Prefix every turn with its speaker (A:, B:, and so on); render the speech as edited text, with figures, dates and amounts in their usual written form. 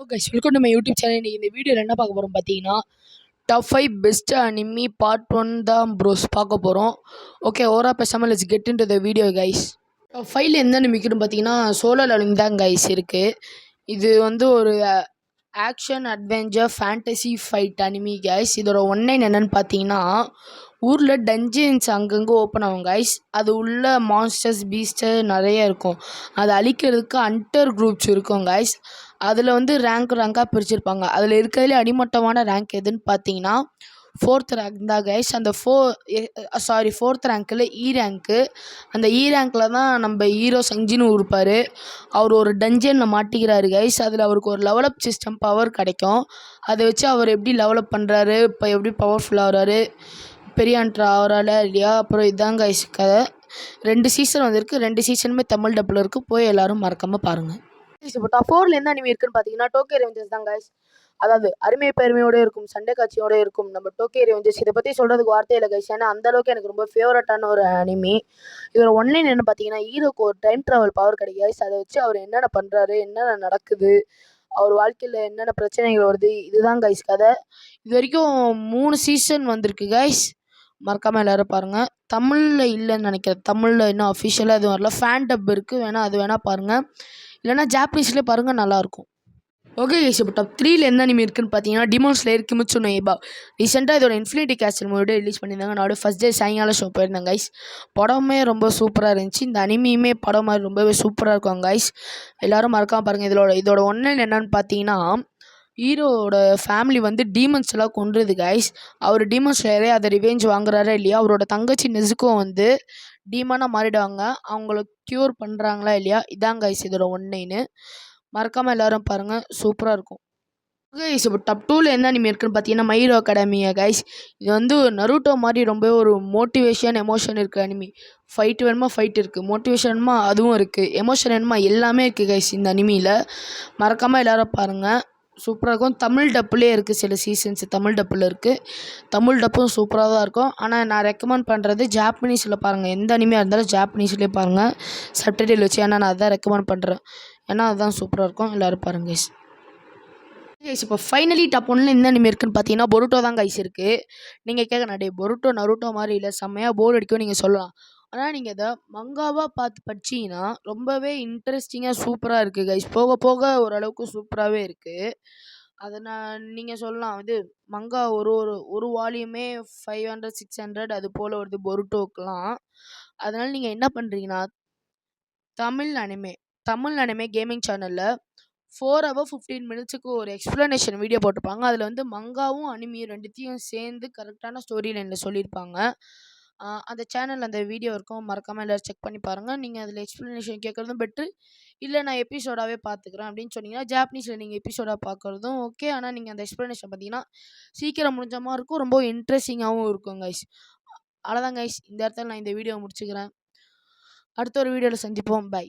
A: Okay welcome to my YouTube channel. இன்னைக்கு இந்த வீடியோவில் என்ன பார்க்க போகிறோம் பார்த்தீங்கன்னா, டாப் 5 பெஸ்ட் அனிமி பார்ட் 1 தான் ப்ரோஸ் பார்க்க போகிறோம். ஓகே ஓவரா பேசாமல் let's get into the video guys. Top 5ல எந்த அனிமிக்குன்னு பார்த்தீங்கன்னா சோலோ லெவலிங் தான் கைஸ் இருக்குது. இது வந்து ஒரு action adventure fantasy fight anime guys. இதோட ஒன்லைன் என்னன்னு பார்த்தீங்கன்னா, ஊரில் டஞ்சன்ஸ் அங்கங்கே ஓப்பன் ஆகும் கைஸ். அது உள்ள மான்ஸ்டர்ஸ் பீஸ்டர் நிறைய இருக்கும். அதை அழிக்கிறதுக்கு அண்டர் குரூப்ஸ் இருக்கும் கைஸ். அதில் வந்து ரேங்காக பிரிச்சுருப்பாங்க. அதில் இருக்கிறதுலே அடிமட்டமான ரேங்க் எதுன்னு பார்த்தீங்கன்னா 4th ரேங்க் தான் கைஸ். அந்த 4th ரேங்க்கில் ரேங்க்கு. அந்த ரேங்க்கில் தான் நம்ம ஹீரோ சஞ்சின்னு இருப்பார். அவர் ஒரு டஞ்சனில் மாட்டிக்கிறாரு கைஸ். அதில் அவருக்கு ஒரு லெவலப் சிஸ்டம் பவர் கிடைக்கும். அதை வச்சு அவர் எப்படி லெவலப் பண்ணுறாரு, இப்போ எப்படி பவர்ஃபுல்லாக ஆகிறாரு, பெரிய ஆண்ட்ரா ஆகிறாரா இல்லையா, அப்புறம் இதுதான் கைஸ் கதை. 2 சீசன் வந்திருக்கு. 2 சீசனுமே தமிழ் டப்பில் இருக்குது. போய் எல்லோரும் மறக்காமல் பாருங்கள். இப்போ டாப் 4ல எந்த அனிமி இருக்குன்னு பார்த்தீங்கன்னா டோக்கியோ ரெவெஞ்சர்ஸ் தான் கைஸ். அதாவது அருமை பெருமையோடு இருக்கும், சண்டை காட்சியோடு இருக்கும் நம்ம டோக்கியோ ரெவெஞ்சர்ஸ். இதை பற்றி சொல்கிறதுக்கு வார்த்தை இல்லை கைஸ். ஏன்னா அந்தளவுக்கு எனக்கு ரொம்ப ஃபேவரட்டான ஒரு அனிமி. இதோட ஒன்லைன் என்ன பார்த்தீங்கன்னா, ஹீரோக்கு ஒரு டைம் ட்ராவல் பவர் கிடைக்கும் கைஸ். அதை வச்சு அவர் என்னென்ன பண்ணுறாரு, என்னென்ன நடக்குது, அவர் வாழ்க்கையில் என்னென்ன பிரச்சனைகள் வருது, இதுதான் கைஸ் கதை. இது வரைக்கும் 3 சீசன் வந்திருக்கு கைஸ். மறக்காமல் எல்லோரும் பாருங்கள். தமிழில் இல்லைன்னு நினைக்கிறேன். தமிழில் இன்னும் அஃபிஷியலாக எதுவும் வரல. ஃபேன் டப் இருக்குது, வேணால் அது வேணால் பாருங்கள். இல்லைனா ஜாப்பனீஸ்லேயே பாருங்கள், நல்லாயிருக்கும். ஓகே கைஸ், இப்போ டாப் 3ல எந்த அனிமி இருக்குன்னு பார்த்தீங்கன்னா டிமோன் ஸ்லேயர் கிமிட்சு நோ யைபா. ரீசெண்டாக இதோட இன்ஃபினிட்டி கேஸ்டல் மூவியோட ரிலீஸ் பண்ணியிருந்தாங்க. நான் ஃபஸ்ட் டே சாயங்காலம் ஷோ போயிருந்தேன் கைஸ். படமே ரொம்ப சூப்பராக இருந்துச்சு. இந்த அனிமியுமே படம் மாதிரி ரொம்பவே சூப்பராக இருக்கும் கைஸ். எல்லோரும் மறக்காமல் பாருங்கள். இதோட ஒன்லைன் என்னன்னு பார்த்தீங்கன்னா, ஹீரோவோட ஃபேமிலி வந்து டீமன்ஸ் எல்லாம் கொன்றுது கைஸ். அவர் டீமன் ஸ்லேயரே அதை ரிவெஞ்ச் வாங்குறாரா இல்லையா, அவரோட தங்கச்சி நெசுக்கும் வந்து டீமனாக மாறிடுவாங்க. அவங்கள க்யூர் பண்ணுறாங்களா இல்லையா, இதான் கைஸ் இதோட ஒன்லைனு. மறக்காமல் எல்லோரும் பாருங்கள், சூப்பராக இருக்கும். கைஸ், இப்போ டாப் 2ல என்ன அனிமி இருக்குன்னு பார்த்தீங்கன்னா மை ஹீரோ அகாடமியா கைஸ். இது வந்து நருட்டோ மாதிரி ரொம்ப ஒரு மோட்டிவேஷன் எமோஷன் இருக்குது அனிமி. ஃபைட் வேணுமா ஃபைட் இருக்குது, மோட்டிவேஷன் வேணுமா அதுவும் இருக்குது, எமோஷன் வேணுமா எல்லாமே இருக்குது கைஸ் இந்த அனிமியில். மறக்காமல் எல்லோரும் பாருங்கள், சூப்பராக இருக்கும். தமிழ் டப்புலேயே இருக்குது, சில சீசன்ஸ் தமிழ் டப்பில் இருக்குது. தமிழ் டப்பும் சூப்பராக தான் இருக்கும். ஆனால் நான் ரெக்கமெண்ட் பண்ணுறது ஜாப்பனீஸில் பாருங்கள். எந்த அனிமையாக இருந்தாலும் ஜாப்பனீஸ்லேயே பாருங்கள், சப்டைட்டில் வச்சு. ஏன்னா நான் அதான் ரெக்கமெண்ட் பண்ணுறேன். ஏன்னா அதுதான் சூப்பராக இருக்கும். எல்லோரும் பாருங்கள் கைஸ். கைஸ், இப்போ ஃபைனலி டாப் 1ல எந்த அனிமி இருக்குன்னு பார்த்தீங்கன்னா பொருட்டோ தான் கைஸ் இருக்குது. நீங்கள் கேட்கணும், டே பொருட்டோ நருட்டோ மாதிரி இல்லை, செம்மையாக போர் அடிக்கும் நீங்கள் சொல்லலாம். ஆனால் நீங்கள் இதை மங்காவாக பார்த்து படிச்சிங்கன்னா ரொம்பவே இன்ட்ரெஸ்டிங்காக சூப்பராக இருக்குது கைஸ். போக போக ஓரளவுக்கு சூப்பராகவே இருக்குது. அதை நீங்கள் சொல்லலாம், இது மங்கா ஒரு ஒரு ஒரு வால்யூமே 500 600 அது போல் வருது பொருட்டோக்கெலாம். அதனால் நீங்கள் என்ன பண்ணுறீங்கன்னா, தமிழ் அனிமே கேமிங் சேனலில் 4 hour 15 minutesக்கு ஒரு எக்ஸ்ப்ளனேஷன் வீடியோ போட்டிருப்பாங்க. அதில் வந்து மங்காவும் அனிமியும் ரெண்டுத்தையும் சேர்ந்து கரெக்டான ஸ்டோரி லைனில் சொல்லியிருப்பாங்க. அந்த சேனல் அந்த வீடியோ இருக்கும், மறக்காமல் எல்லோரும் செக் பண்ணி பாருங்கள். நீங்கள் அதில் எக்ஸ்ப்ளனேஷன் கேட்குறதும் பெட்ரு, இல்லை நான் எபிசோடாகவே பார்த்துக்கிறேன் அப்படின்னு சொன்னீங்கன்னா ஜாப்பனீஸில் நீங்கள் எபிசோடாக பார்க்குறதும் ஓகே. ஆனால் நீங்கள் அந்த எக்ஸ்ப்ளனேஷன் பார்த்தீங்கன்னா சீக்கிரம் முடிஞ்ச மாதிரி இருக்கும், ரொம்ப இன்ட்ரெஸ்டிங்காகவும் இருக்கும் கைஸ். அவ்வளோதான் கைஸ், இந்த இடத்துல நான் இந்த வீடியோ முடிச்சுக்கிறேன். அடுத்த ஒரு வீடியோவில் சந்திப்போம். பை.